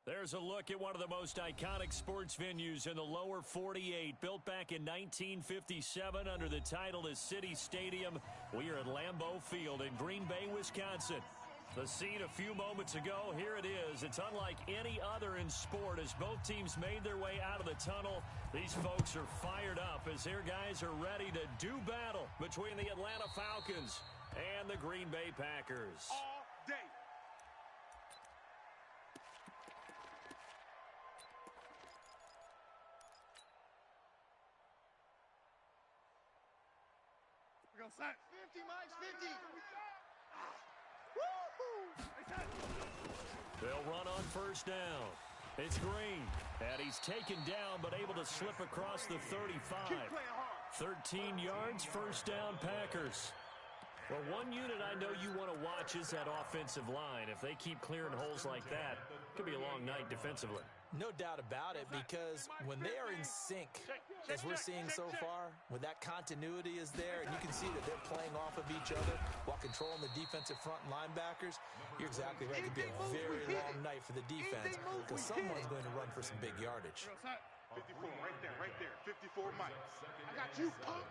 There's a look at one of the most iconic sports venues in the lower 48. Built back in 1957 under the title of City Stadium. We are at Lambeau Field in Green Bay, Wisconsin. The scene a few moments ago, here it is. It's unlike any other in sport as both teams made their way out of the tunnel. These folks are fired up as their guys are ready to do battle between the Atlanta Falcons and the Green Bay Packers. All day. We're going to set. 50, Mike, 50. They'll run on first down. It's Green, and he's taken down but able to slip across the 35. 13 yards, first down, Packers. Well, one unit I know you want to watch is that offensive line. If they keep clearing holes like that, it could be a long night defensively. No doubt about it, because when they are in sync, as we're seeing so far, when that continuity is there, and you can see that they're playing off of each other while controlling the defensive front linebackers, you're exactly right. It could be a very long night for the defense because someone's going to run for some big yardage. 54, right there. 54, Mike. I got you, punk.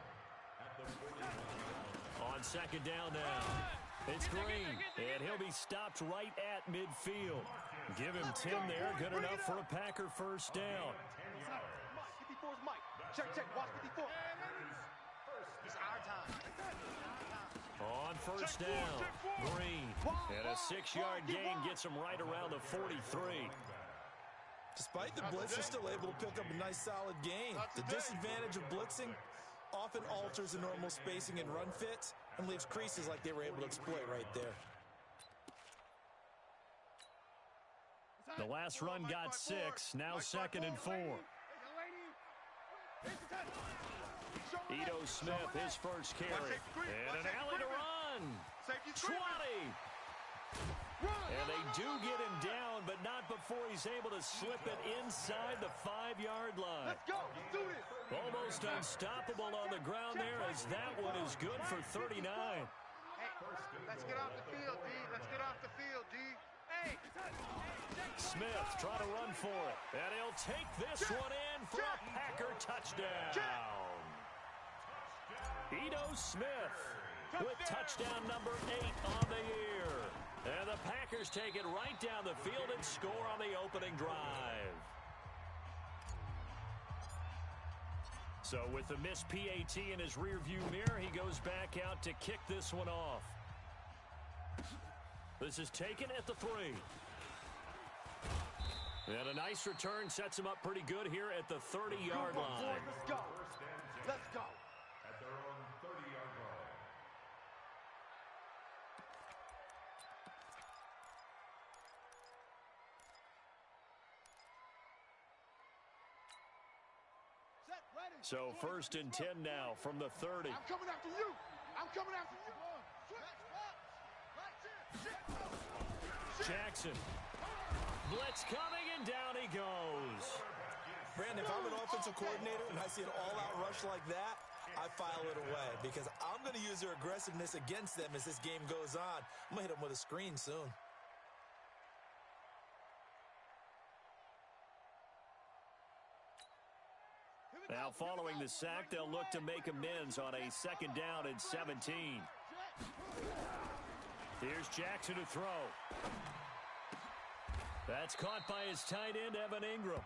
On second down now, it's Green, and he'll be stopped right at midfield. Give him 10 there, good enough for a Packer first down. 54 is Mike. Check, watch 54. It's our time. On first down, Green, and a 6-yard gain gets him right around the 43. Despite the blitz, they're still able to pick up a nice solid gain. The disadvantage of blitzing often alters the normal spacing and run fits and leaves creases like they were able to exploit right there. The last run got 6, now 2nd and 4. Ito Smith, his first carry, and an alley to run. 20. And they do get him down, but not before he's able to slip it inside the 5-yard line. Let's go. Let's do this. Almost unstoppable on the ground there as that one is good for 39. Hey, let's get off the field, D. Let's get off the field, D. Hey. Smith trying to run for it, and he'll take this one in for a Packer touchdown. Ito Smith with touchdown number 8 on the year. And the Packers take it right down the field and score on the opening drive. So with the missed PAT in his rearview mirror, he goes back out to kick this one off. This is taken at the 3. And a nice return sets him up pretty good here at the 30-yard line. Let's go. Let's go. At their own 30-yard line. So 1st and 10 now from the 30. I'm coming after you. I'm coming after you. Jackson. Blitz coming, and down he goes. Brandon, if I'm an offensive coordinator and I see an all-out rush like that, I file it away because I'm going to use their aggressiveness against them as this game goes on. I'm going to hit them with a screen soon. Now following the sack, they'll look to make amends on a 2nd down and 17. Here's Jackson to throw. That's caught by his tight end, Evan Ingram.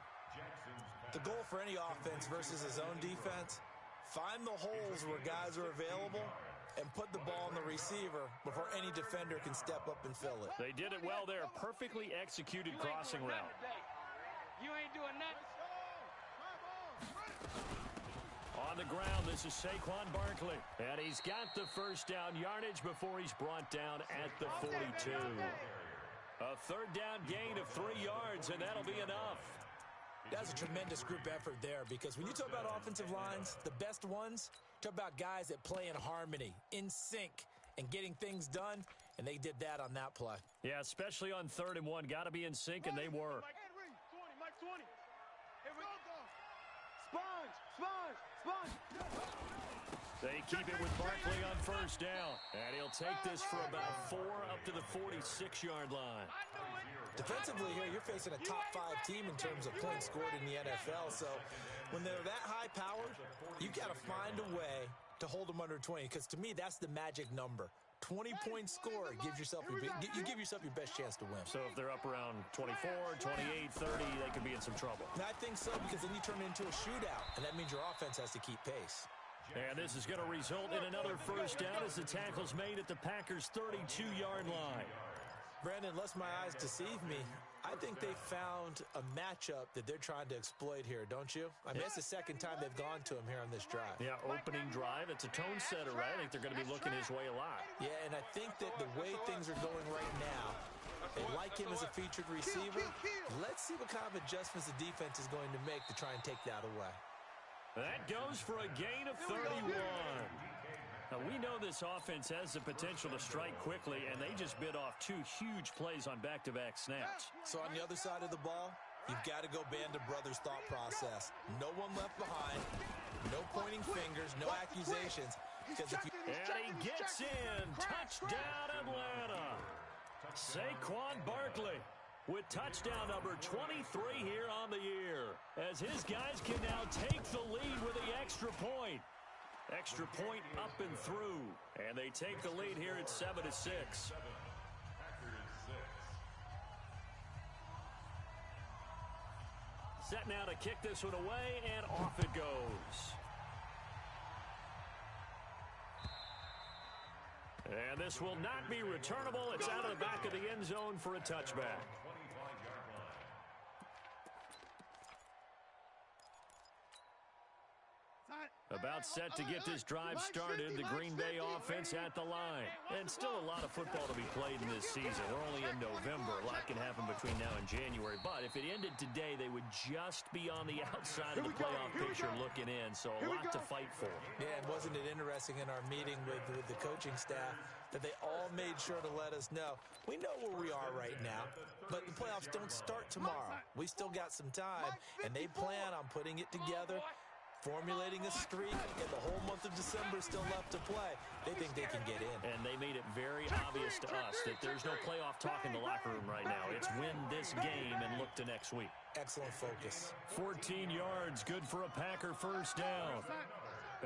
The goal for any offense versus his own defense, find the holes where guys are available and put the ball on the receiver before any defender can step up and fill it. They did it well there. Perfectly executed crossing route. You ain't doing nothing. On the ground, this is Saquon Barkley. And he's got the first down yardage before he's brought down at the 42. A 3rd down gain of 3 yards, and that'll be enough. That's a tremendous group effort there because when you talk about offensive lines, the best ones, talk about guys that play in harmony, in sync, and getting things done, and they did that on that play. Yeah, especially on 3rd and 1. Got to be in sync, and they were. Mike 20. Mike 20. Here we go. Sponge, sponge, sponge. They keep it with Barkley on first down. And he'll take this for about 4 up to the 46-yard line. Defensively here, you're facing a top 5 team in terms of points scored in the NFL. So when they're that high-powered, you got to find a way to hold them under 20. Because to me, that's the magic number. 20-point score gives yourself you give yourself your best chance to win. So if they're up around 24, 28, 30, they could be in some trouble. And I think so, because then you turn it into a shootout, and that means your offense has to keep pace. And this is going to result in another first down as the tackle's made at the Packers' 32-yard line. Brandon, lest my eyes deceive me, I think they found a matchup that they're trying to exploit here, don't you? I mean, it's the second time they've gone to him here on this drive. Yeah, opening drive. It's a tone setter, right? I think they're going to be looking his way a lot. Yeah, and I think that the way things are going right now, they like him as a featured receiver. Let's see what kind of adjustments the defense is going to make to try and take that away. That goes for a gain of 31. Now, we know this offense has the potential to strike quickly, and they just bit off 2 huge plays on back-to-back snaps. So on the other side of the ball, you've got to go band of brothers thought process. No one left behind, no pointing fingers, no accusations. Because if you... And he gets in. Touchdown, Atlanta. Saquon Barkley with touchdown number 23 here on the year, as his guys can now take the lead with the extra point. Extra point up and through, and they take the lead here at 7-6. Set now to kick this one away, and off it goes. And this will not be returnable. It's out of the back of the end zone for a touchback. About set to get this drive started, the Green Bay offense at the line. And still a lot of football to be played in this season. We're only in November. A lot can happen between now and January. But if it ended today, they would just be on the outside of the playoff picture looking in. So a lot to fight for. Yeah, and wasn't it interesting in our meeting with the coaching staff that they all made sure to let us know, we know where we are right now, but the playoffs don't start tomorrow. We still got some time, and they plan on putting it together, formulating a streak, and the whole month of December is still left to play. They think they can get in. And they made it very obvious to us that there's no playoff talk in the locker room right now. It's win this game and look to next week. Excellent focus. 14 yards, good for a Packer first down.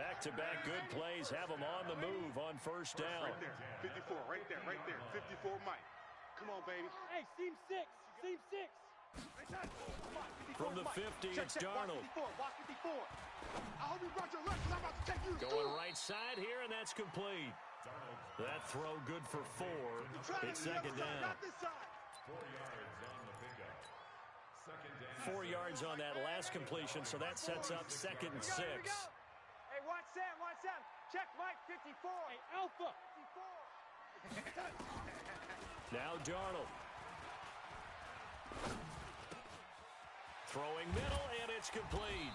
Back-to-back good plays have them on the move on first down. Right there, 54, right there, right there. 54, Mike. Come on, baby. Hey, seam 6, seam 6. From the 50, it's Darnold. Watch 54. I hope you brought your lunch, 'cause I'm about to take you. Going right side here, and that's complete. That throw good for 4. It's second down. 4 yards on that last completion, so that sets up 2nd and 6. Hey, watch Sam, watch Sam. Check Mike, 54. Hey, Alpha. 54. Now Darnold. Throwing middle, and it's complete.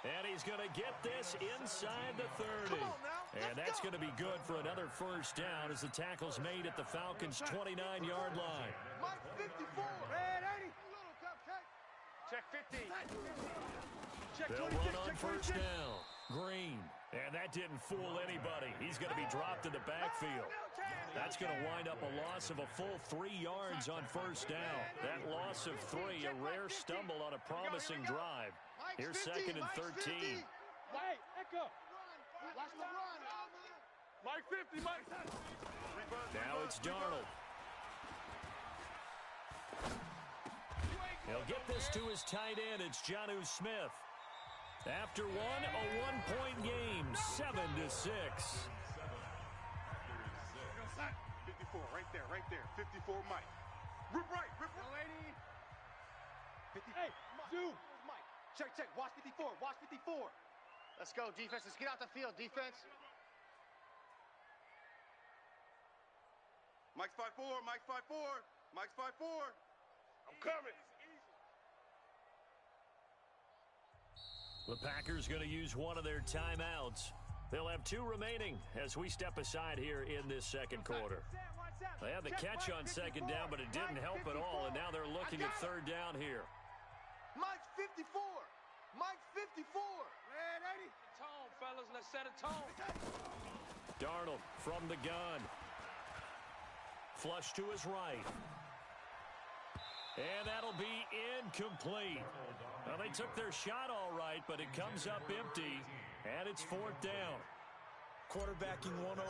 And he's going to get this inside the 30. And that's going to be good for another first down as the tackle's made at the Falcons' 29-yard line. Mike 54. Red 80. Check 50. Check They'll 26. run on Check first 26. down. Green. And that didn't fool anybody. He's going to be dropped in the backfield. That's going to wind up a loss of a full 3 yards on first down. That loss of 3, a rare stumble on a promising drive. Here's 2nd and 13. Hey, Echo. Watch the run. Mike 50, Mike. Now it's Darnold. He'll get this to his tight end. It's Jonnu Smith. After one, a one-point game, 7-6. 54, right there, right there. 54, Mike. Rip right, rip right. 50. Hey, Zoom. Mike. Check, check. Watch 54, watch 54. Let's go, defense. Let's get out the field, defense. Mike's 5-4, Mike's 5-4, Mike's 5-4. I'm coming. The Packers going to use one of their timeouts. They'll have 2 remaining as we step aside here in this second quarter. They had the catch on second down, but it didn't help at all, and now they're looking at third down here. Mike's 54. Mike 54. Man, 80. Tone, fellas. Let's set a tone. Darnold from the gun. Flush to his right. And that'll be incomplete. Well, they took their shot all right, but it comes up empty, and it's fourth down. Quarterbacking 101.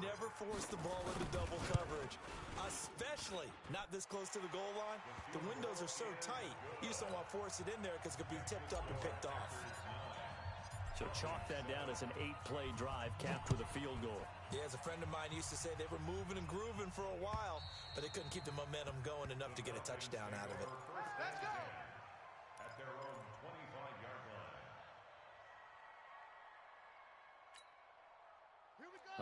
Never force the ball into double coverage, especially not this close to the goal line. The windows are so tight, you just don't want to force it in there because it could be tipped up and picked off. So chalk that down as an 8-play drive capped with a field goal. Yeah, as a friend of mine used to say, they were moving and grooving for a while, but they couldn't keep the momentum going enough to get a touchdown out of it. Let's go. At their own 25-yard line.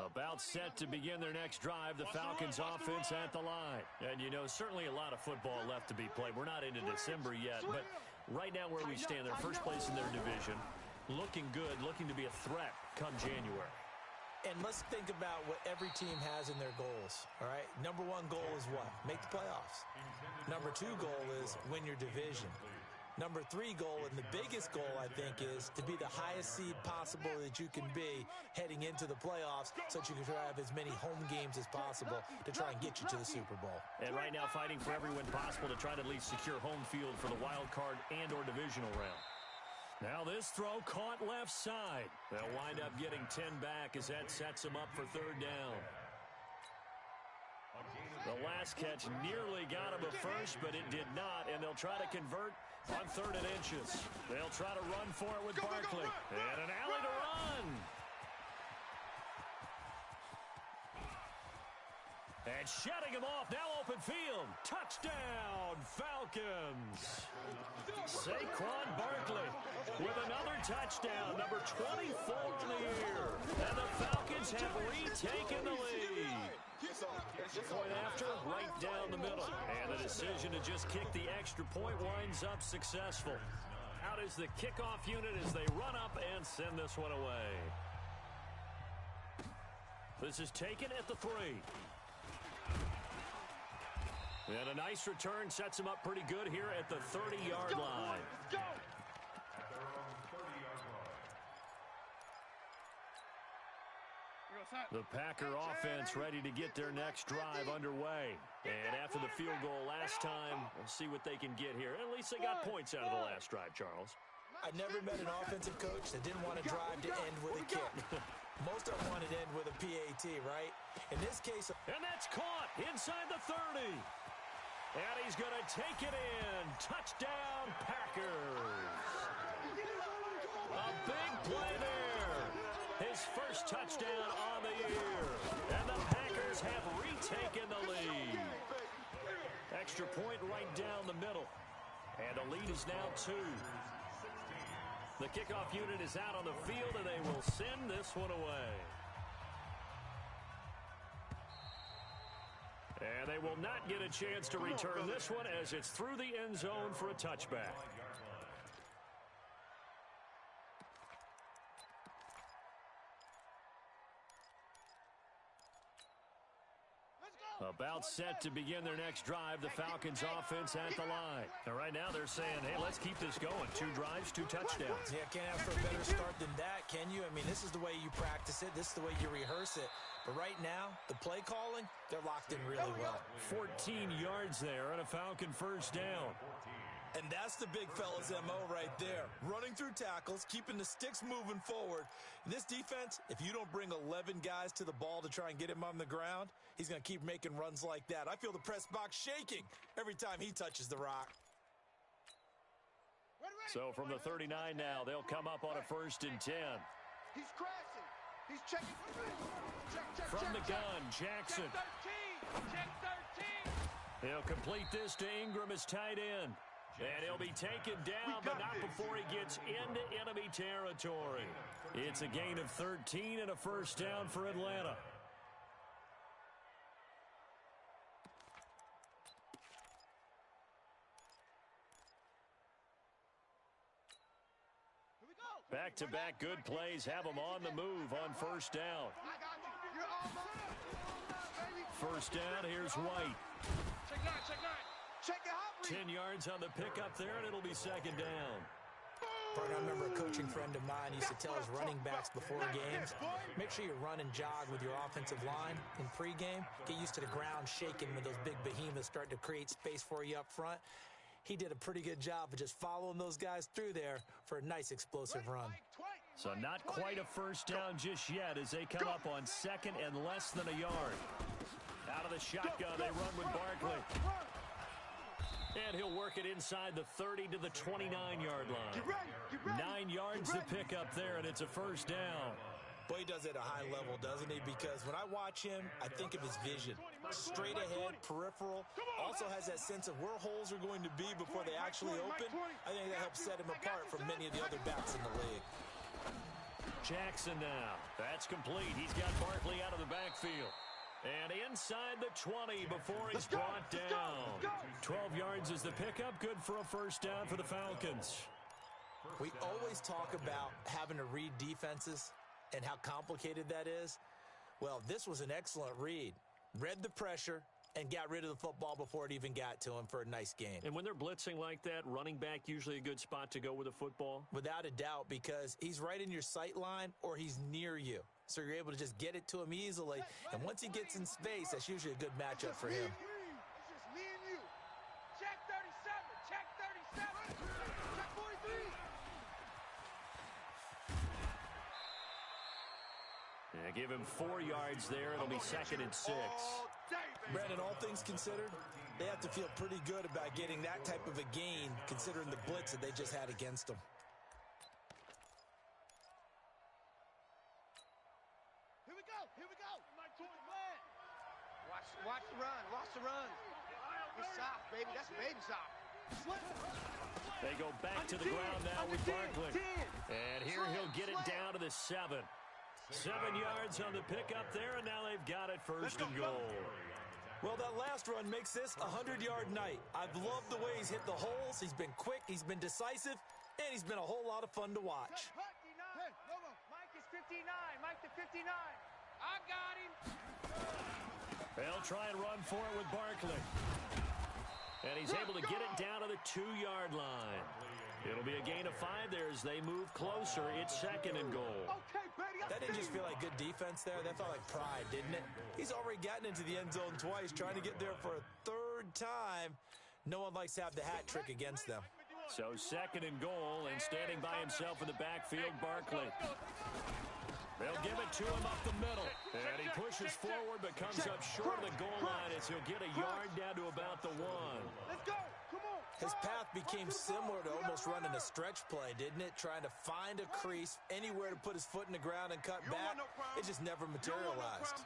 About set to begin their next drive, the Falcons offense at the line. And, you know, certainly a lot of football left to be played. We're not into December yet, but right now where we stand, they're first place in their division. Looking good, looking to be a threat come January. And let's think about what every team has in their goals, all right? Number one goal is what? Make the playoffs. Number two goal is win your division. Number three goal, and the biggest goal, I think, is to be the highest seed possible that you can be heading into the playoffs so that you can have as many home games as possible to try and get you to the Super Bowl. And right now fighting for every win possible to try to at least secure home field for the wild card and or divisional round. Now this throw caught left side. They'll wind up getting 10 back as that sets them up for third down. The last catch nearly got him a first, but it did not, and they'll try to convert on 3rd and inches. They'll try to run for it with Barkley. And an alley to run. And shutting him off, now open field. Touchdown, Falcons. Saquon Barkley with another touchdown, number 24 on the year. And the Falcons have retaken the lead. Point after, right down the middle. And the decision to just kick the extra point winds up successful. Out is the kickoff unit as they run up and send this one away. This is taken at the 3. And a nice return sets him up pretty good here at the 30-yard line. At their own 30-yard line. The Packer offense ready to get their next drive underway. And after the field goal last time, we'll see what they can get here. At least they got points out of the last drive, Charles. I never met an offensive coach that didn't want a drive to end with a kick. Most of them wanted to end with a PAT, right? In this case... And that's caught inside the 30. And he's going to take it in. Touchdown, Packers. A big play there. His first touchdown on the year. And the Packers have retaken the lead. Extra point right down the middle. And the lead is now 2. The kickoff unit is out on the field, and they will send this one away. And they will not get a chance to return this one as it's through the end zone for a touchback. About set to begin their next drive, the Falcons offense at the line. And right now they're saying, hey, let's keep this going. 2 drives, 2 touchdowns. Yeah, can't ask for a better start than that, can you? I mean, this is the way you practice it. This is the way you rehearse it. But right now, the play calling, they're locked in really well. 14 yards there and a Falcon first down. And that's the big fella's MO right there. Running through tackles, keeping the sticks moving forward. In this defense, if you don't bring 11 guys to the ball to try and get him on the ground, he's going to keep making runs like that. I feel the press box shaking every time he touches the rock. So from the 39 now, they'll come up on a 1st and 10. He's crashing. He's checking. Check, From the gun, Jackson. Check 13. He'll complete this to Ingram as tight end. And he'll be taken down, but not before he gets into enemy territory. It's a gain of 13 and a first down for Atlanta. Back-to-back good plays have them on the move on first down. First down, here's White. Check 9. Check it out. 10 yards on the pickup there, and it'll be second down. Boom. Partner, I remember a coaching friend of mine used to tell his running backs before games, make sure you run and jog with your offensive line in pregame. Get used to the ground shaking when those big behemoths start to create space for you up front. He did a pretty good job of just following those guys through there for a nice explosive run. So not quite a first down just yet as they come up on second and less than a yard. Out of the shotgun, they run with Barkley. And he'll work it inside the 30 to the 29-yard line. 9 yards to pick up there, and it's a first down. Boy, he does it at a high level, doesn't he? Because when I watch him, I think of his vision. Straight ahead, peripheral. Also has that sense of where holes are going to be before they actually open. I think that helps set him apart from many of the other backs in the league. Jackson now. That's complete. He's got Barkley out of the backfield. And inside the 20 before he's brought down. 12 yards is the pickup. Good for a first down for the Falcons. We always talk about having to read defenses and how complicated that is. Well, this was an excellent read. Read the pressure and got rid of the football before it even got to him for a nice gain. And when they're blitzing like that, running back usually a good spot to go with a football? Without a doubt, because he's right in your sight line or he's near you. So you're able to just get it to him easily. And once he gets in space, that's usually a good matchup for him. It's just me and you. Check 37. Check 37. Check 43. Yeah, give him 4 yards there. It'll be second and 6. Brandon, all things considered, they have to feel pretty good about getting that type of a gain considering the blitz that they just had against them. Here we go. Here we go. Watch the run. Watch the run. It's soft, baby. That's baby soft. They go back to the ground now with Barkley. And here he'll get it down to the 7. 7 yards on the pickup there, and now they've got it first and goal. Well, that last run makes this a 100-yard night. I've loved the way he's hit the holes. He's been quick, he's been decisive, and he's been a whole lot of fun to watch. Mike is 59. Mike to 59. I got him. They'll try and run for it with Barkley. And he's able to get it down to the 2-yard line. It'll be a gain of 5 there as they move closer. It's second and goal. That didn't just feel like good defense there. That felt like pride, didn't it? He's already gotten into the end zone twice, trying to get there for a 3rd time. No one likes to have the hat trick against them. So second and goal, and standing by himself in the backfield, Barkley. They'll give it to him up the middle. And he pushes forward but comes up short of the goal line as he'll get a yard down to about the 1. Let's go. Come on. His path became similar to almost running a stretch play, didn't it? Trying to find a crease, anywhere to put his foot in the ground and cut back. It just never materialized.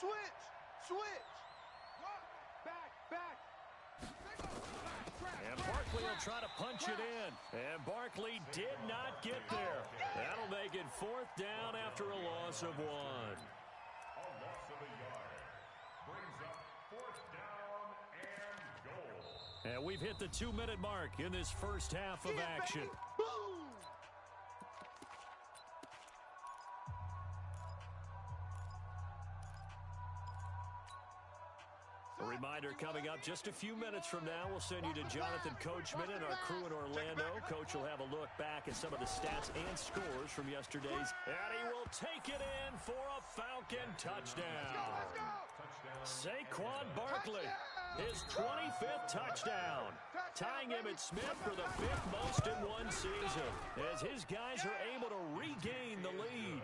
Switch. Back. And Barkley will try to punch it in. And Barkley did not get there. That'll make it 4th down after a loss of 1. A loss of a yard brings up 4th down and goal. And we've hit the 2-minute mark in this first half of action. A reminder coming up just a few minutes from now, we'll send you to Jonathan Coachman and our crew in Orlando. Coach will have a look back at some of the stats and scores from yesterday's. And he will take it in for a Falcon touchdown. Saquon Barkley, his 25th touchdown, tying Emmitt Smith for the 5th most in one season as his guys are able to regain the lead.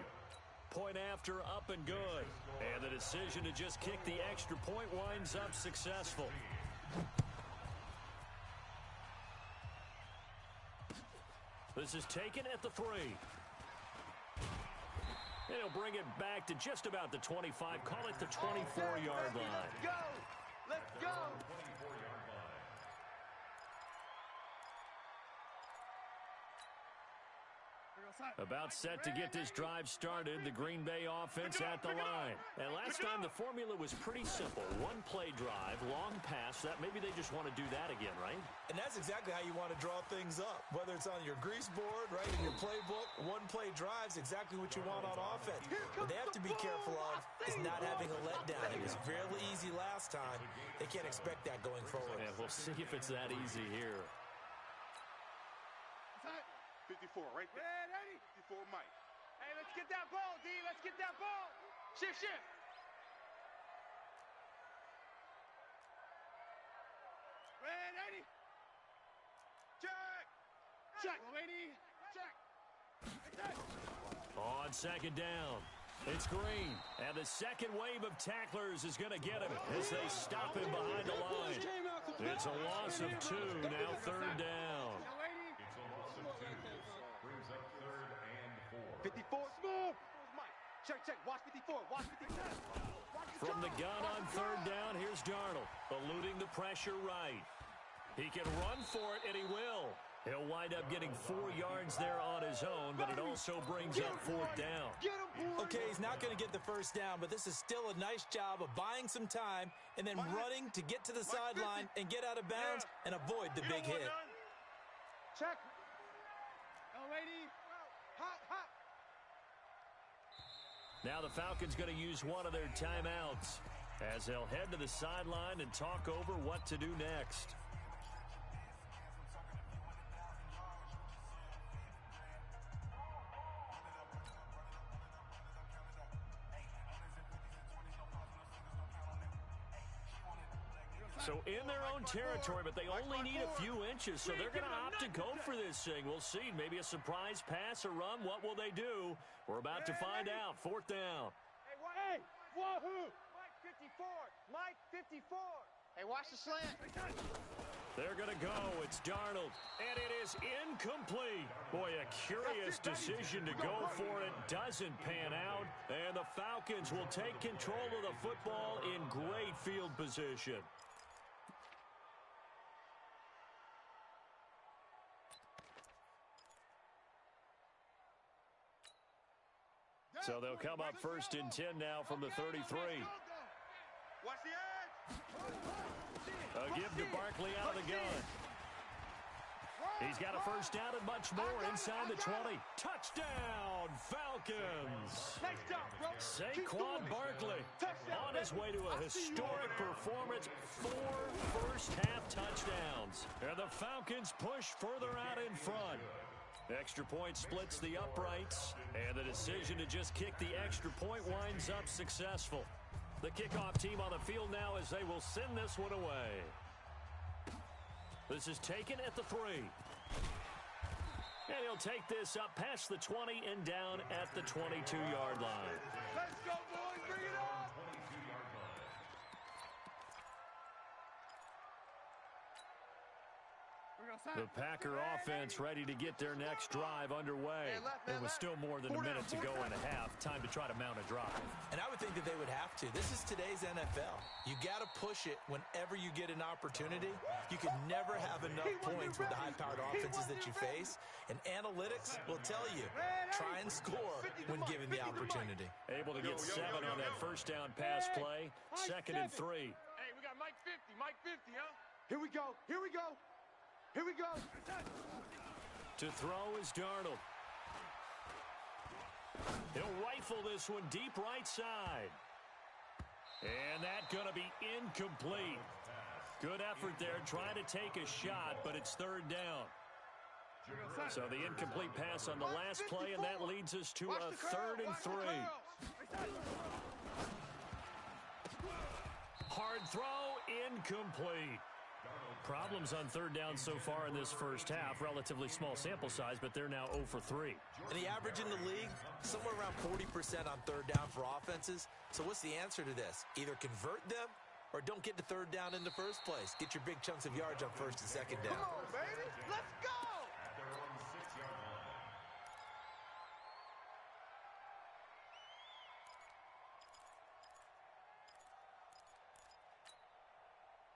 Point after, up and good. And the decision to just kick the extra point winds up successful. This is taken at the 3. And he'll bring it back to just about the 25. Call it the 24-yard line. Let's go. About set to get this drive started, the Green Bay offense at the line. And last time the formula was pretty simple. One play drive, long pass. That maybe they just want to do that again, right? And that's exactly how you want to draw things up. Whether it's on your grease board, right, in your playbook, one play drive's exactly what you want on offense. What they have to be careful of is not having a letdown. It was fairly easy last time. They can't expect that going forward. Yeah, we'll see if it's that easy here. 54, right there. 54, Mike. Hey, let's get that ball, D. Let's get that ball. Shift. Red 80. Check, lady. Check. On second down, it's Green. And the second wave of tacklers is going to get him as they stop him behind the line. It's a loss of 2, now third down. It's a loss of 2. Brings up 3rd and 4. 54, smooth. Mike, check. Watch 54. From the gun on third down, here's Darnold, eluding the pressure right. He can run for it, and he will. He'll wind up getting 4 yards there on his own, but it also brings up 4th down. Okay, he's not going to get the first down, but this is still a nice job of buying some time and then running to get to the sideline and get out of bounds and avoid the big hit. Check. Lady. Hot. Now the Falcons going to use one of their timeouts as they'll head to the sideline and talk over what to do next. So in their own territory, but they only need a few inches, so they're going to opt to go for this thing. We'll see. Maybe a surprise pass, a run. What will they do? We're about to find out. 4th down. Hey, wahoo! Mike 54. Hey, watch the slant. They're going to go. It's Darnold, and it is incomplete. Boy, a curious decision to go for it. Doesn't pan out, and the Falcons will take control of the football in great field position. So they'll come up 1st and 10 now from the 33. Watch the edge. A give to Barkley out of the gun. He's got a first down and much more inside the 20. Touchdown, Falcons. Nice job, bro. Saquon Barkley on his way to a historic performance. 4 first-half touchdowns. And the Falcons push further out in front. Extra point splits the uprights, and the decision to just kick the extra point winds up successful. The kickoff team on the field now as they will send this one away. This is taken at the 3. And he'll take this up past the 20 and down at the 22-yard line. Let's go, boys. Bring it on. The Packer offense ready to get their next drive underway. It was still more than a minute to go and a half. Time to try to mount a drive. And I would think that they would have to. This is today's NFL. You got to push it whenever you get an opportunity. You can never have enough points with the high-powered offenses that you face. And analytics will tell you, try and score when given the opportunity. Able to get 7 on that first down pass play. 2nd and 3. Hey, we got Mike 50, huh? Here we go. To throw is Darnold. He'll rifle this one deep right side. And that's going to be incomplete. Good effort there, trying to take a shot, but it's 3rd down. So the incomplete pass on the last play, and that leads us to a 3rd and 3. Hard throw, incomplete. Problems on 3rd down so far in this first half. Relatively small sample size, but they're now 0 for 3. And the average in the league, somewhere around 40% on 3rd down for offenses. So what's the answer to this? Either convert them or don't get to 3rd down in the first place. Get your big chunks of yards on 1st and 2nd down. Come on, baby. Let's go. At their own 6-yard line.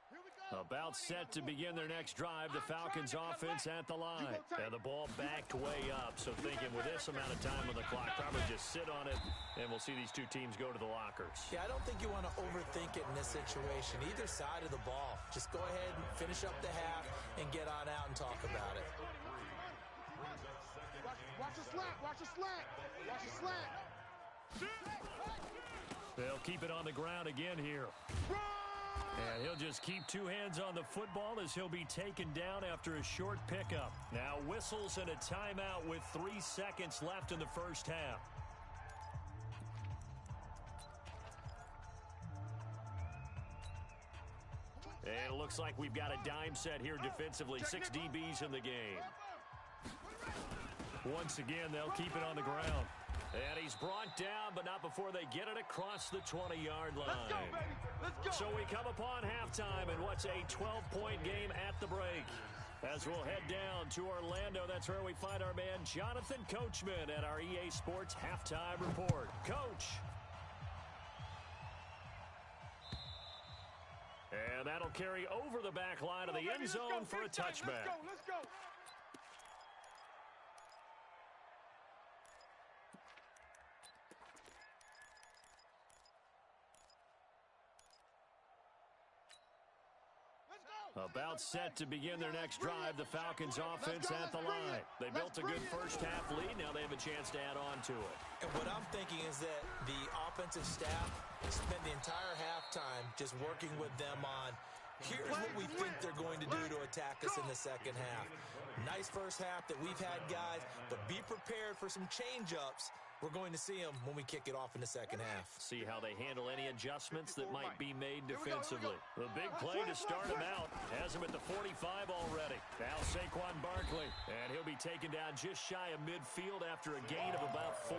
Here we go. About set to begin their next drive, the Falcons offense at the line. And the ball backed way up, so thinking with this amount of time on the clock, probably just sit on it, and we'll see these two teams go to the lockers. Yeah, I don't think you want to overthink it in this situation. Either side of the ball. Just go ahead and finish up the half and get on out and talk about it. Watch the slant, watch the slant, watch the slant. They'll keep it on the ground again here. And he'll just keep two hands on the football as he'll be taken down after a short pickup. Now whistles and a timeout with 3 seconds left in the first half. And it looks like we've got a dime set here defensively. 6 DBs in the game. Once again, they'll keep it on the ground. And he's brought down, but not before they get it across the 20-yard line. Let's go, baby. Let's go. So we come upon halftime in what's a 12-point game at the break. As we'll head down to Orlando, that's where we find our man Jonathan Coachman at our EA Sports Halftime Report. Coach. And that'll carry over the back line of the end zone for a touchback. Let's go. About set to begin their next drive, the Falcons offense at the line. They built a good first half lead. Now they have a chance to add on to it. And what I'm thinking is that the offensive staff spent the entire halftime just working with them on, here's what we think they're going to do to attack us in the second half. Nice first half that we've had, guys, but be prepared for some change-ups. We're going to see them when we kick it off in the second half. See how they handle any adjustments that might be made defensively. The big play to start him out. Has him at the 45 already. Now Saquon Barkley. And he'll be taken down just shy of midfield after a gain of about 4.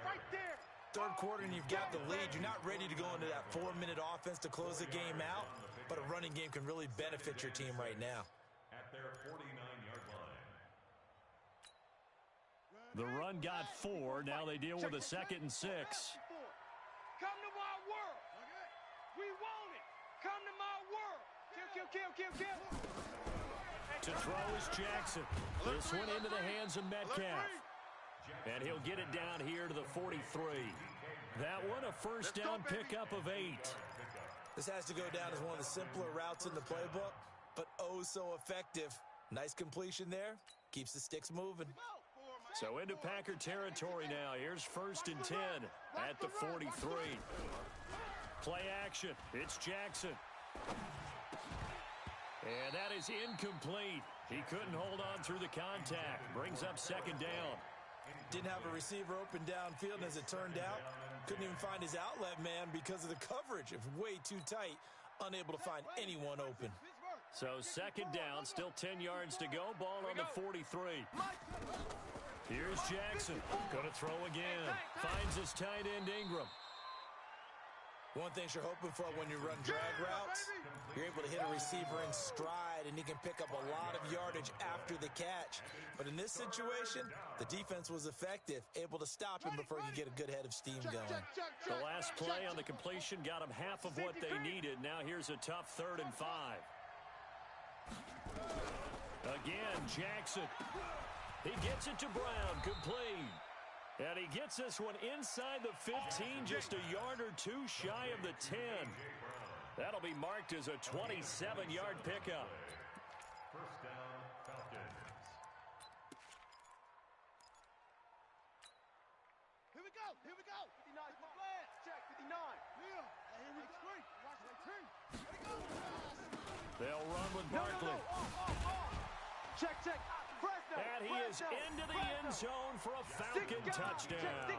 Right there. Third quarter and you've got the lead. You're not ready to go into that 4-minute offense to close the game out, but a running game can really benefit your team right now. At their 49-yard line. The run got 4. Now they deal with a 2nd and 6. Come to my world. We want it. Come to my world. Kill. To throw is Jackson. This one into the hands of Metcalf. And he'll get it down here to the 43. That one a first down pickup of 8. This has to go down as one of the simpler routes in the playbook, but oh so effective. Nice completion there. Keeps the sticks moving. So into Packer territory now. Here's 1st and 10 at the 43. Play action. It's Jackson. And that is incomplete. He couldn't hold on through the contact. Brings up 2nd down. Didn't have a receiver open downfield, and as it turned out, couldn't even find his outlet man because of the coverage. It was way too tight. Unable to find anyone open. So 2nd down, still 10 yards to go. Ball on the 43. Here's Jackson. Going to throw again. Finds his tight end Ingram. One thing you're hoping for when you run drag routes, you're able to hit a receiver in stride, and he can pick up a lot of yardage after the catch. But in this situation, the defense was effective, able to stop him before he could get a good head of steam going. The last play on the completion got him half of what they needed. Now here's a tough 3rd and 5. Again, Jackson. He gets it to Brown, complete. And he gets this one inside the 15, just a yard or 2 shy of the 10. That'll be marked as a 27-yard pickup. First down, Falcons. Here we go. 59. Check 59. Yeah. Here we go. Watch the team. They'll run with Barkley. Check. And he is into the end zone for a Falcon touchdown.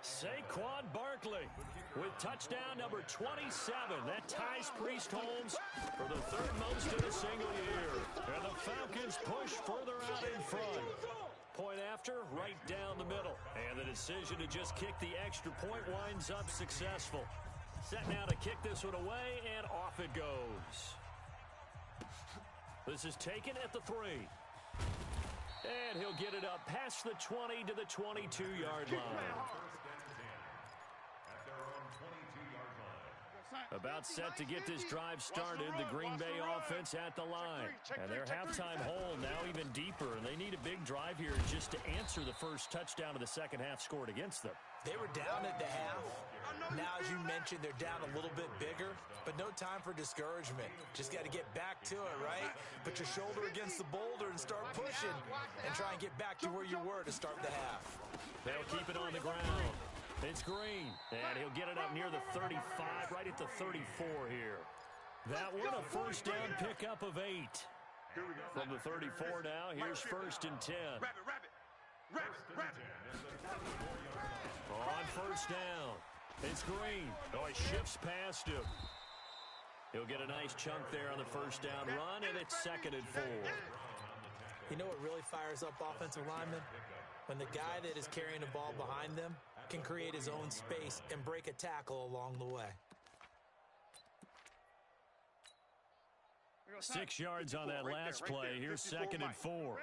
Saquon Barkley with touchdown number 27. That ties Priest Holmes for the 3rd most in a single year. And the Falcons push further out in front. Point after, right down the middle. And the decision to just kick the extra point winds up successful. Set now to kick this one away, and off it goes. This is taken at the 3. And he'll get it up past the 20 to the 22-yard line. First and 10 at their own 22-yard line. About set to get this drive started, the Green Bay offense at the line. And their halftime hole now even deeper, and they need a big drive here just to answer the first touchdown of the second half scored against them. They were down at the half. Now, as you mentioned, they're down a little bit bigger, but no time for discouragement. Just got to get back to it, right? Put your shoulder against the boulder and start pushing and try and get back to where you were to start the half. They'll keep it on the ground. It's Green, and he'll get it up near the 35, right at the 34 here. That one a first down pickup of 8. From the 34 now, here's first and 10. On first down, it's Green. Oh, he shifts past him. He'll get a nice chunk there on the first down run, and it's second and 4. You know what really fires up offensive linemen? When the guy that is carrying the ball behind them can create his own space and break a tackle along the way. 6 yards on that last play. Here's second and 4.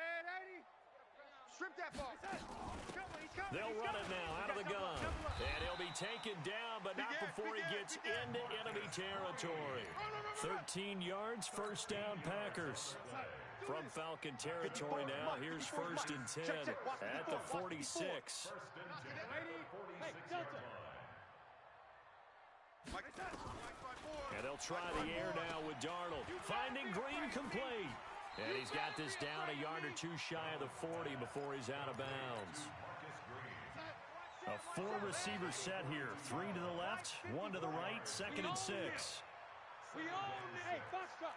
They'll run it now out of the gun. And he'll be taken down, but not before he gets into enemy territory. 13 yards, first down Packers. From Falcon territory now, here's first and 10 at the 46. And they'll try the air now with Darnold. Finding Green complete. And he's got this down a yard or two shy of the 40 before he's out of bounds. A 4-receiver set here. 3 to the left, 1 to the right, second and 6. We own it. Hey, box drop.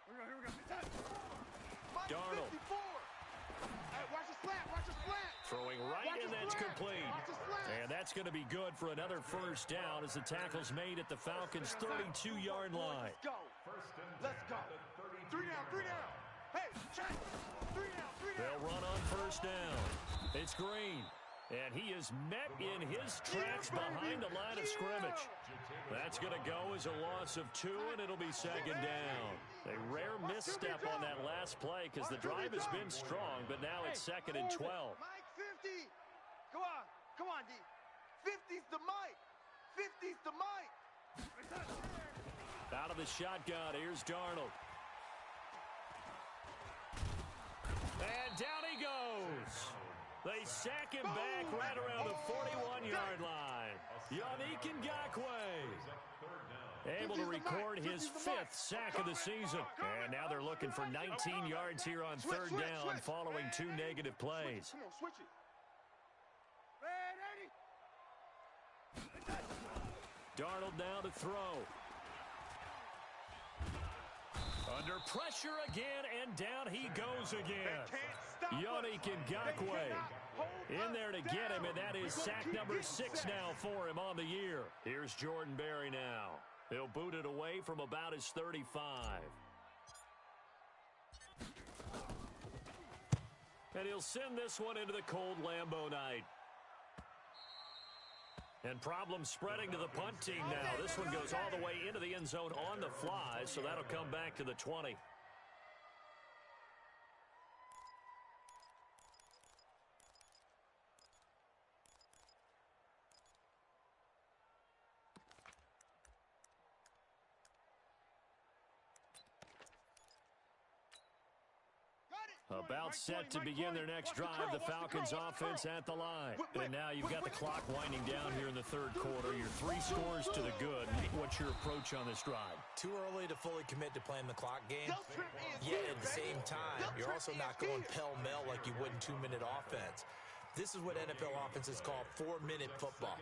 Here we go. Darnold. Hey, watch the slant. Throwing right, and that's complete. And that's going to be good for another first down as the tackle's made at the Falcons' 32-yard line. Let's go. 3 down. Hey, check. 3 down. They'll run on first down. It's Green. And he is met in his tracks behind the line of scrimmage. That's going to go as a loss of 2, and it'll be second down. A rare misstep on that last play because the drive has been strong, but now it's second and 12. Mike, 50. Come on, D. 50's the Mike. 50's the Mike. Out of the shotgun, here's Darnold. And down he goes. They sack him back right around the 41-yard line. Yannick Ngakoue able to record his 5th sack of the season. And now they're looking for 19 yards here on third down following 2 negative plays. Come on, switch it. Darnold now to throw. Under pressure again, and down he goes again. Yannick Ngakoue in there to get him, and that is sack number 6 now for him on the year. Here's Jordan Berry now. He'll boot it away from about his 35. And he'll send this one into the cold Lambeau night. And problems spreading to the punt team now. This one goes all the way into the end zone on the fly, so that'll come back to the 20. About set to begin their next drive, the Falcons offense at the line. And now you've got the clock winding down here in the third quarter. You're 3 scores to the good. What's your approach on this drive? Too early to fully commit to playing the clock game. Yet at the same time, you're also not going pell-mell like you would in 2-minute offense. This is what NFL offenses call 4-minute football.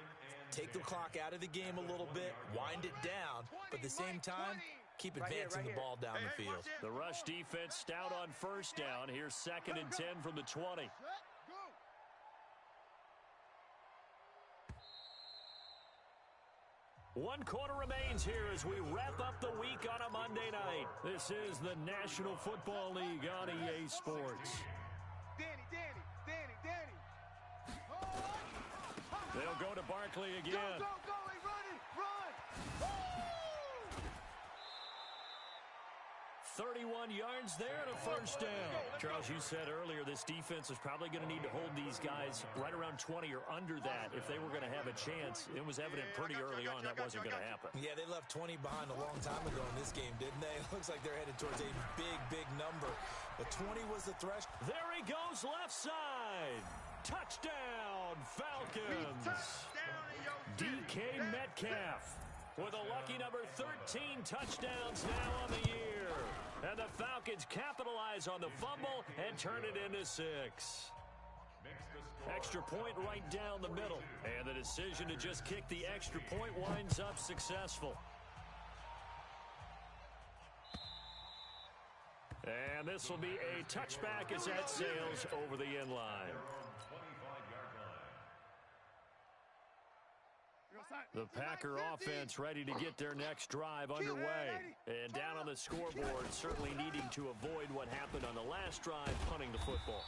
Take the clock out of the game a little bit, wind it down, but at the same time, keep advancing the ball down the field. The rush defense stout on first down. Here's second and 10 from the 20. One quarter remains here as we wrap up the week on a Monday night. This is the National Football League on EA Sports. Danny. They'll go to Barkley again. Go, run! 31 yards there and a first down. Charles, you said earlier this defense is probably going to need to hold these guys right around 20 or under that if they were going to have a chance. It was evident pretty early on that wasn't going to happen. Yeah, they left 20 behind a long time ago in this game, didn't they? It looks like they're headed towards a big, big number. But 20 was the threshold. There he goes left side. Touchdown, Falcons. DK Metcalf with a lucky number 13 touchdowns now on the year. And the Falcons capitalize on the fumble and turn it into 6. Extra point right down the middle. And the decision to just kick the extra point winds up successful. And this will be a touchback as that sails over the end line. The Packer offense ready to get their next drive underway. And down on the scoreboard, certainly needing to avoid what happened on the last drive, punting the football.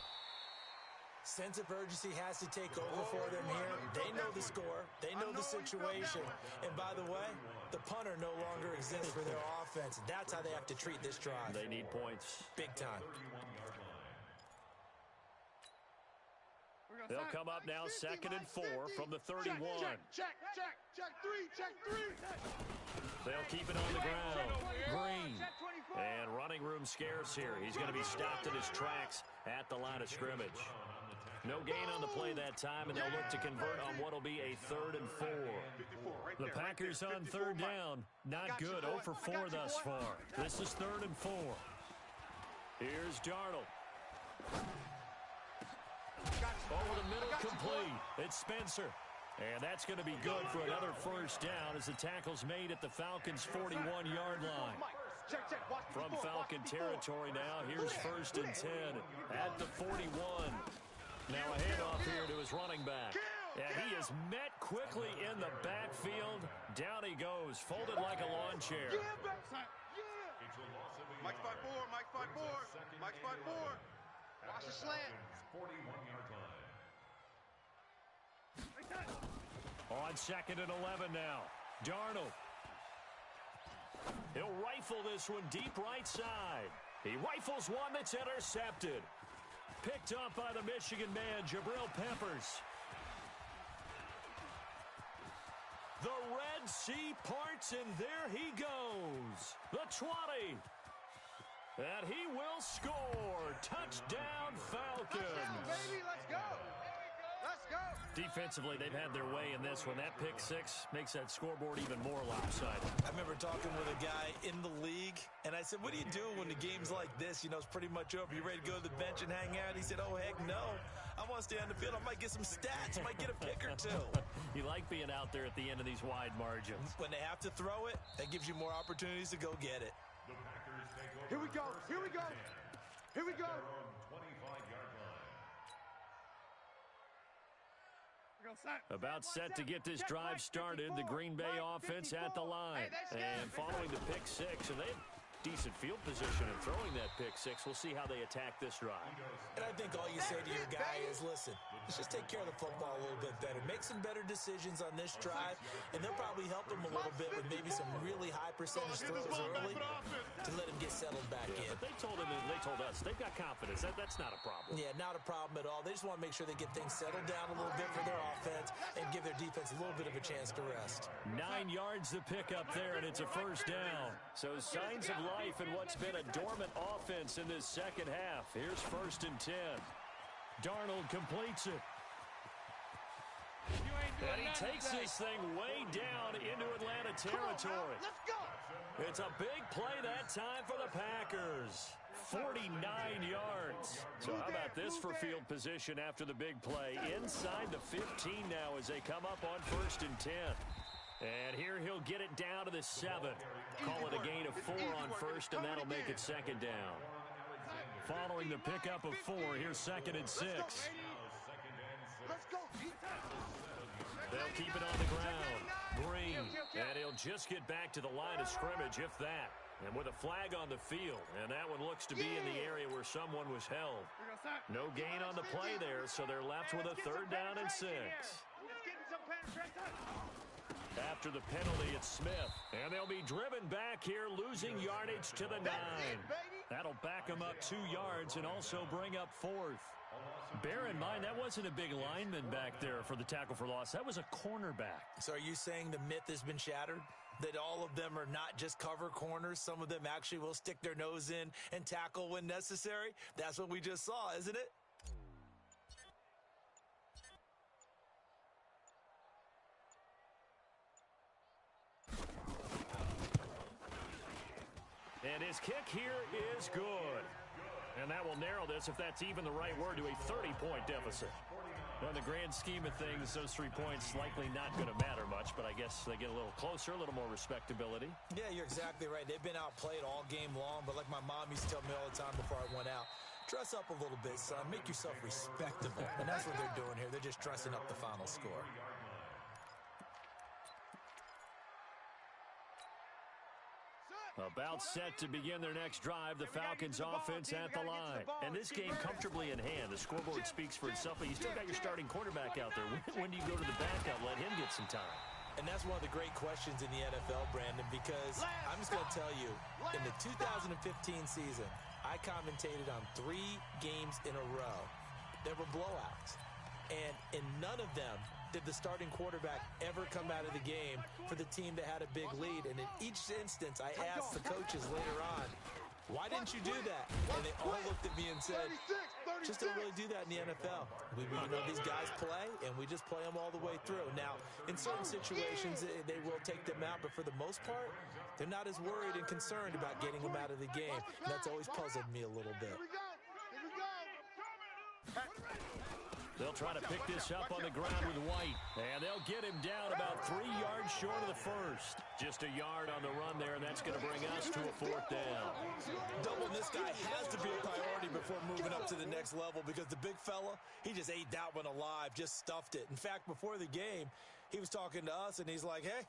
Sense of urgency has to take over for them here. They know the score. They know the situation. And by the way, the punter no longer exists for their offense. That's how they have to treat this drive. They need points. Big time. They'll come up now 2nd and 4 from the 31. Check 3. They'll keep it on the ground. Green. And running room scarce here. He's going to be stopped in his tracks at the line of scrimmage. No gain on the play that time, and they'll look to convert on what will be a 3rd and 4. The Packers on 3rd down. Not good. 0 for 4 thus far. This is 3rd and 4. Here's Darnold. Over the middle, complete. It's Spencer. And that's going to be good for another first down as the tackle's made at the Falcons' 41-yard line. From Falcon territory now, here's 1st and 10 at the 41. Now a handoff here to his running back. And he is met quickly in the backfield. Down he goes, folded like a lawn chair. Mike 5-4. Watch the slant. 41-yard line. On 2nd and 11 now. Darnold. He'll rifle this one deep right side. He rifles one that's intercepted. Picked up by the Michigan man, Jabril Peppers. The Red Sea parts, and there he goes. The 20. And he will score. Touchdown, Falcons. Baby, let's go. Let's go. Defensively, they've had their way in this one. That pick 6 makes that scoreboard even more lopsided. I remember talking with a guy in the league, and I said, what do you do when the game's like this? You know, it's pretty much over. You ready to go to the bench and hang out? He said, oh, heck no. I want to stay on the field. I might get some stats. I might get a pick or 2. You like being out there at the end of these wide margins. When they have to throw it, that gives you more opportunities to go get it. Here we go. About set to get this drive started, the Green Bay offense at the line. And following the pick 6, and they have decent field position in throwing that pick 6. We'll see how they attack this drive. And I think all you say to your guy is, listen, let's just take care of the football a little bit better. Make some better decisions on this drive, and they'll probably help him a little bit with maybe some really high percentage throws early to let him get settled back in. But they told us they've got confidence. That's not a problem. Yeah, not a problem at all. They just want to make sure they get things settled down a little bit for their offense and give their defense a little bit of a chance to rest. 9 yards to pick up there, and it's a first down. So signs of life in what's been a dormant offense in this second half. Here's 1st and 10. Darnold completes it. And he takes this thing way down into Atlanta territory. Let's go. It's a big play that time for the Packers. 49 yards. So how about this for field position after the big play? Inside the 15 now as they come up on 1st and 10. And here he'll get it down to the 7. Call it a gain of 4 on 1st, and that'll make it 2nd down. Following the pickup of 4, here's 2nd and 6. Let's go. They'll keep it on the ground. Green. And he'll just get back to the line of scrimmage, if that. And with a flag on the field. And that one looks to be in the area where someone was held. No gain on the play there, so they're left with a 3rd down and 6. after the penalty at Smith. And they'll be driven back here, losing yardage to the 9. That'll back them up 2 yards and also bring up 4th. Bear in mind, that wasn't a big lineman back there for the tackle for loss. That was a cornerback. So are you saying the myth has been shattered? That all of them are not just cover corners? Some of them actually will stick their nose in and tackle when necessary? That's what we just saw, isn't it? And his kick here is good. And that will narrow this, if that's even the right word, to a 30-point deficit. Well, in the grand scheme of things, those 3 points likely not going to matter much, but I guess they get a little closer, a little more respectability. Yeah, you're exactly right. They've been outplayed all game long, but like my mom used to tell me all the time before I went out, dress up a little bit, son. Make yourself respectable. And that's what they're doing here. They're just dressing up the final score. About set to begin their next drive, the Falcons offense at the line. And this game comfortably in hand. The scoreboard speaks for itself, but you still got your starting quarterback out there. When do you go to the backup? Let him get some time. And that's one of the great questions in the NFL, Brandon, because I'm just going to tell you, in the 2015 season, I commentated on 3 games in a row. There were blowouts. And in none of them did the starting quarterback ever come out of the game for the team that had a big lead. And in each instance, I asked the coaches later on, why didn't you do that? And they all looked at me and said, just don't really do that in the NFL. These guys play, and we just play them all the way through. Now, in certain situations, they will take them out, but for the most part, they're not as worried and concerned about getting them out of the game. And that's always puzzled me a little bit. They'll try to pick this up on the ground with White. And they'll get him down about 3 yards short of the first. Just a yard on the run there, and that's going to bring us to a 4th down. Doubling this guy has to be a priority before moving up to the next level, because the big fella, he just ate that one alive, just stuffed it. In fact, before the game, he was talking to us, and he's like, hey,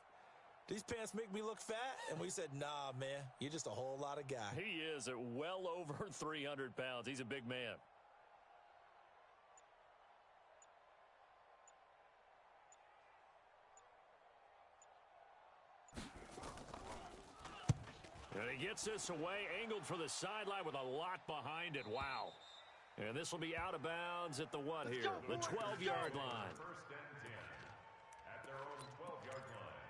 these pants make me look fat? And we said, nah, man, you're just a whole lot of guy. He is at well over 300 pounds. He's a big man. And he gets this away, angled for the sideline with a lot behind it. Wow. And this will be out of bounds at the what here? The 12-yard line. First and 10 at their own 12-yard line.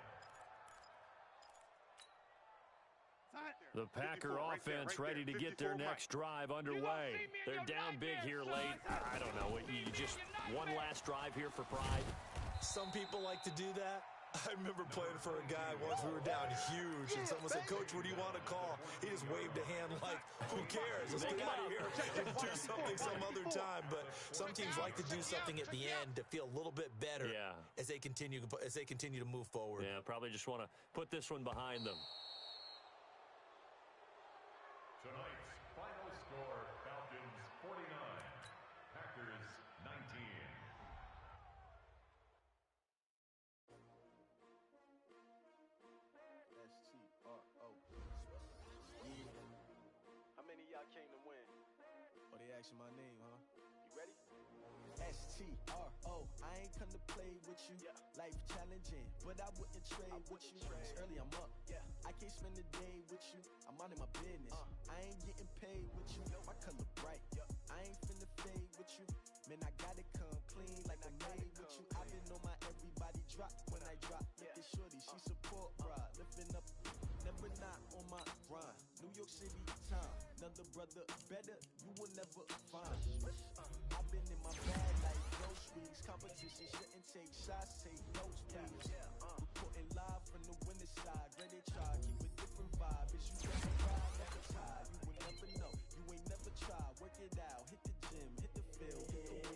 The Packer offense ready to get their next drive underway. They're down big here late. I don't know. You just one last drive here for pride? Some people like to do that. I remember playing for a guy once. We were down huge, and someone said, Coach, what do you want to call? He just waved a hand like, who cares? Let's get out of here and do something some other time. But some teams like to do something at the end to feel a little bit better as they continue to move forward. Yeah, probably just want to put this one behind them. Tonight's final score, Falcons 49, Packers 19. How many of y'all came to win? Oh, they asking my name, huh? You ready? STRO, I ain't come to play with you. Life challenging, but I wouldn't trade with you. It's early, I'm up. I can't spend the day with you. I'm out of my business. I ain't getting paid with you. My color bright. I ain't finna fade with you. Man, I gotta come clean like I made with you. I've been on my everybody drop when I drop. Look at shorty, she support ride. Lifting up, never not on my grind. New York City time. Another brother better, you will never find. I've been in my bag like groceries. Competition shouldn't take shots, take notes, please. Reporting live from the winning side. Ready to try, keep a different vibe. Is you never ride, never tie. You will never know, you ain't never try. Work it out, hit the gym, hit the field.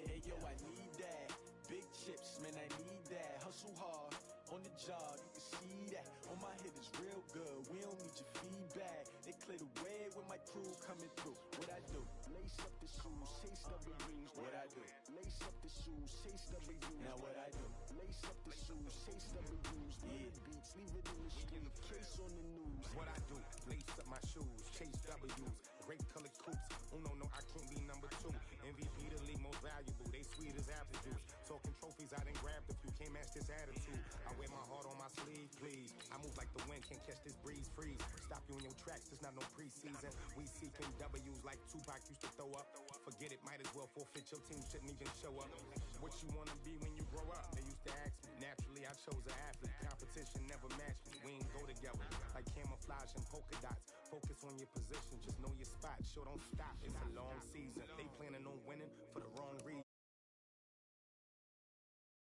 Hey yo, I need that. Big chips, man, I need that. Hustle hard, on the job, you can see that. On my hit is real good, we don't need your feedback. They clear the way with my crew coming through. What I do? Lace up the shoes, chase W's. What I do? Lace up the shoes, chase W's. Now what I do? Lace up the shoes, chase W's. Yeah, beats, leave it in the street, case on the news. What I do? Lace up my shoes, chase W's. grape colored coops. Oh no, I can't be number 2. MVP the league most valuable. They sweet as apple juice. Talking trophies, I done grabbed a few. Can't match this attitude. I wear my heart on my sleeve, please. I move like the wind, can't catch this breeze. Freeze. Stop you in your tracks. There's not no preseason. We seeking W's like Tupac used to throw up. Forget it, might as well forfeit. Your team shouldn't even show up. What you wanna be when you grow up? They used to ask me. Naturally, I chose an athlete. Competition never matched me. We ain't go together like camouflage and polka dots. Focus on your position, just know your spot. Sure, don't stop. It's a long season. They planning on winning for the